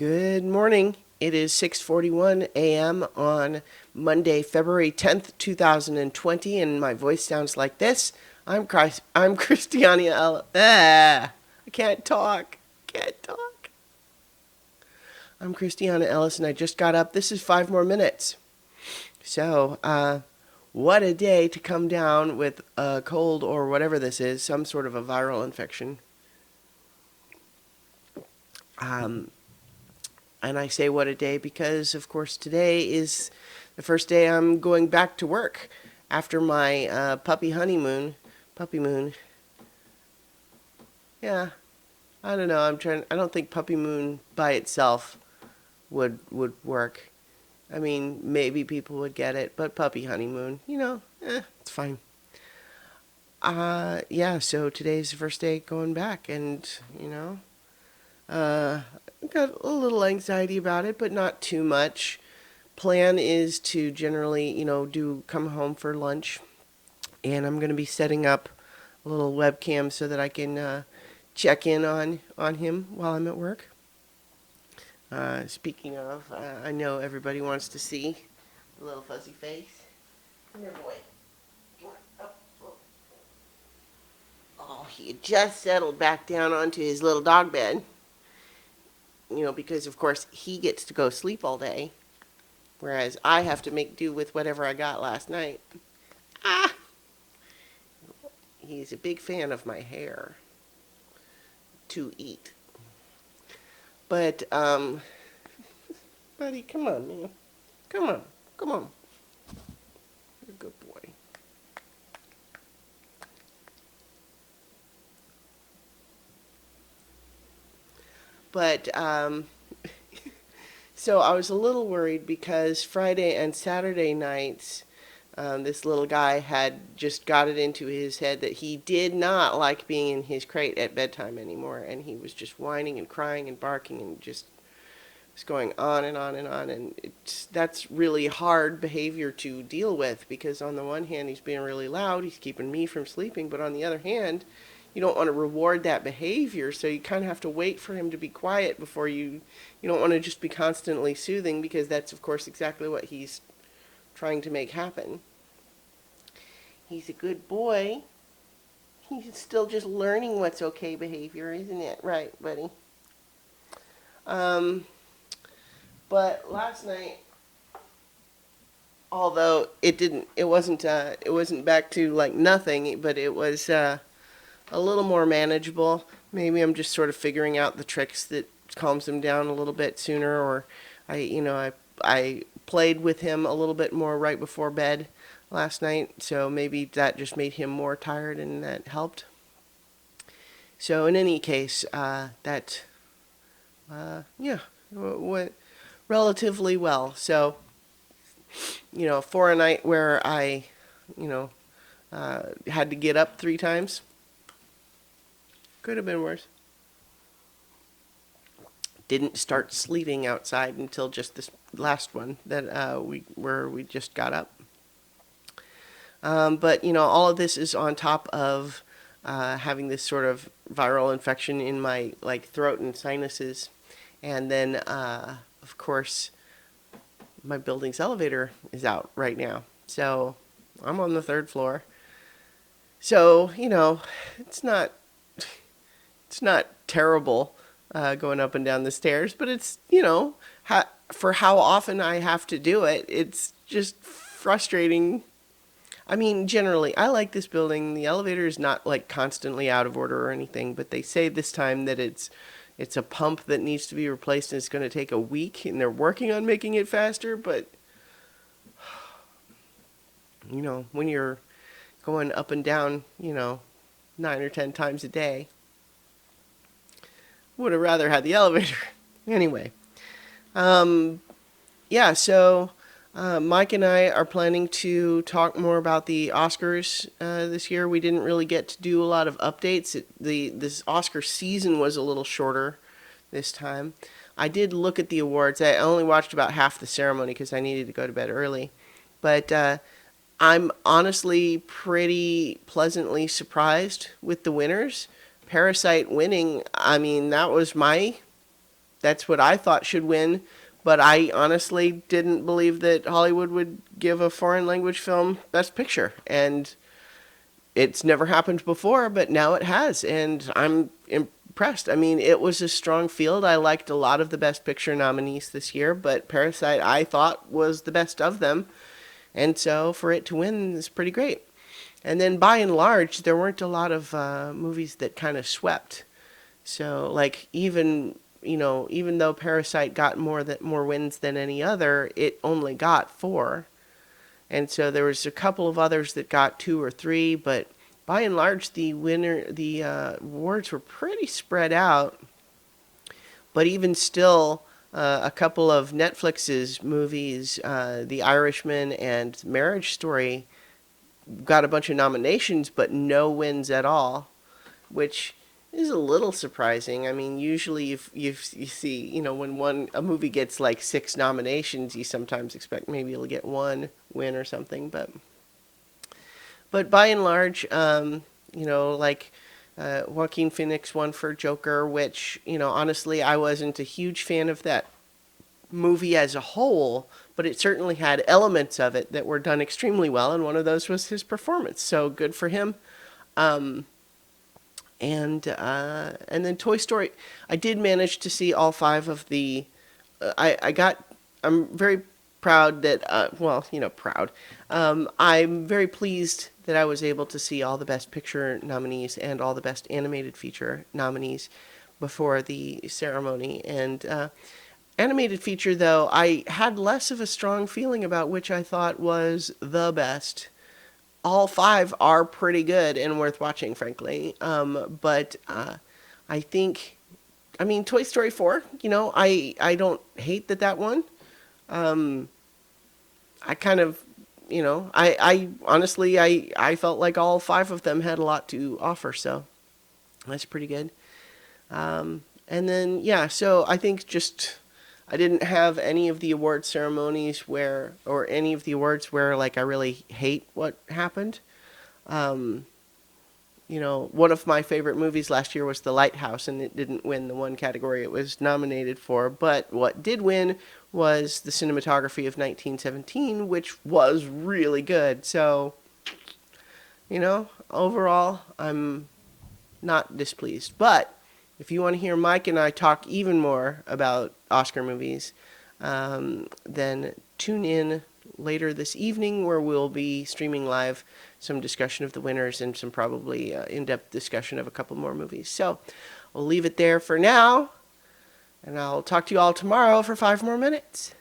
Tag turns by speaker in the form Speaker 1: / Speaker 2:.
Speaker 1: Good morning. It is 6:41 a.m. on Monday, February 10th, 2020, and my voice sounds like this. I'm Christiania I can't talk. Can't talk. I'm Christiana Ellis, and I just got up. This is 5 more minutes. What a day to come down with a cold or whatever this is, some sort of a viral infection. And I say what a day because, of course, today is the first day I'm going back to work after my puppy moon. Yeah, I don't know. I don't think puppy moon by itself would work. I mean, maybe people would get it, but puppy honeymoon, it's fine. Yeah. So today's the first day going back, and uh, got a little anxiety about it, but not too much. Plan is to generally, do come home for lunch, and I'm going to be setting up a little webcam so that I can check in on him while I'm at work. Speaking of, I know everybody wants to see the little fuzzy face. Come here, boy. Come on. Oh. Oh, he had just settled back down onto his little dog bed. Because of course he gets to go sleep all day, whereas I have to make do with whatever I got last night. Ah! He's a big fan of my hair to eat. But, buddy, come on, man. Come on. You're a good boy. But, so I was a little worried because Friday and Saturday nights, this little guy had just got it into his head that he did not like being in his crate at bedtime anymore, and he was just whining and crying and barking and just was going on and on and on, and that's really hard behavior to deal with because on the one hand he's being really loud, he's keeping me from sleeping, but on the other hand you don't want to reward that behavior, so you kind of have to wait for him to be quiet before you don't want to just be constantly soothing because that's of course exactly what he's trying to make happen. He's a good boy. He's still just learning what's okay behavior, isn't it? Right, buddy? But last night, although it wasn't back to like nothing, but it was a little more manageable. Maybe I'm just sort of figuring out the tricks that calms him down a little bit sooner, or I played with him a little bit more right before bed last night, so maybe that just made him more tired and that helped. So in any case, yeah, went relatively well. So, for a night where I, had to get up 3 times, could have been worse. Didn't start sleeping outside until just this last one that we just got up. But all of this is on top of having this sort of viral infection in my throat and sinuses, and then of course my building's elevator is out right now, so I'm on the 3rd floor. So it's not terrible going up and down the stairs, but it's for how often I have to do it, it's just frustrating. I mean, generally, I like this building. The elevator is not constantly out of order or anything, but they say this time that it's a pump that needs to be replaced and it's going to take a week, and they're working on making it faster, but when you're going up and down, 9 or 10 times a day, would have rather had the elevator. Anyway, yeah, so Mike and I are planning to talk more about the Oscars this year. We didn't really get to do a lot of updates. This Oscar season was a little shorter this time. I did look at the awards. I only watched about half the ceremony because I needed to go to bed early. But I'm honestly pretty pleasantly surprised with the winners. Parasite winning, I mean, that was my that's what I thought should win. But I honestly didn't believe that Hollywood would give a foreign language film Best Picture. And it's never happened before, but now it has. And I'm impressed. I mean, it was a strong field. I liked a lot of the Best Picture nominees this year, but Parasite I thought was the best of them. And so for it to win is pretty great. And then by and large, there weren't a lot of movies that kind of swept. So like even though Parasite got more wins than any other, it only got 4. And so there was a couple of others that got 2 or 3, but by and large, the awards were pretty spread out. But even still, a couple of Netflix's movies, The Irishman and Marriage Story, got a bunch of nominations, but no wins at all, which is a little surprising. I mean, usually you see, when a movie gets like 6 nominations, you sometimes expect maybe it'll get 1 win or something. But by and large, like Joaquin Phoenix won for Joker, which, honestly, I wasn't a huge fan of that movie as a whole, but it certainly had elements of it that were done extremely well, and one of those was his performance. So good for him. Um, and then Toy Story. I did manage to see all 5 of the. I'm very proud that. Proud. I'm very pleased that I was able to see all the Best Picture nominees and all the Best Animated Feature nominees before the ceremony. And animated feature, though, I had less of a strong feeling about which I thought was the best. All 5 are pretty good and worth watching, frankly. But I think, Toy Story 4, I don't hate that one. I kind of, I honestly, I felt like all 5 of them had a lot to offer, so that's pretty good. And then, yeah, so I think I didn't have any of the award ceremonies or any of the awards where, like, I really hate what happened. One of my favorite movies last year was The Lighthouse, and it didn't win the one category it was nominated for. But what did win was the cinematography of 1917, which was really good. So, overall, I'm not displeased. But if you want to hear Mike and I talk even more about Oscar movies, then tune in later this evening, where we'll be streaming live some discussion of the winners and some probably in-depth discussion of a couple more movies. So I'll leave it there for now, and I'll talk to you all tomorrow for 5 more minutes.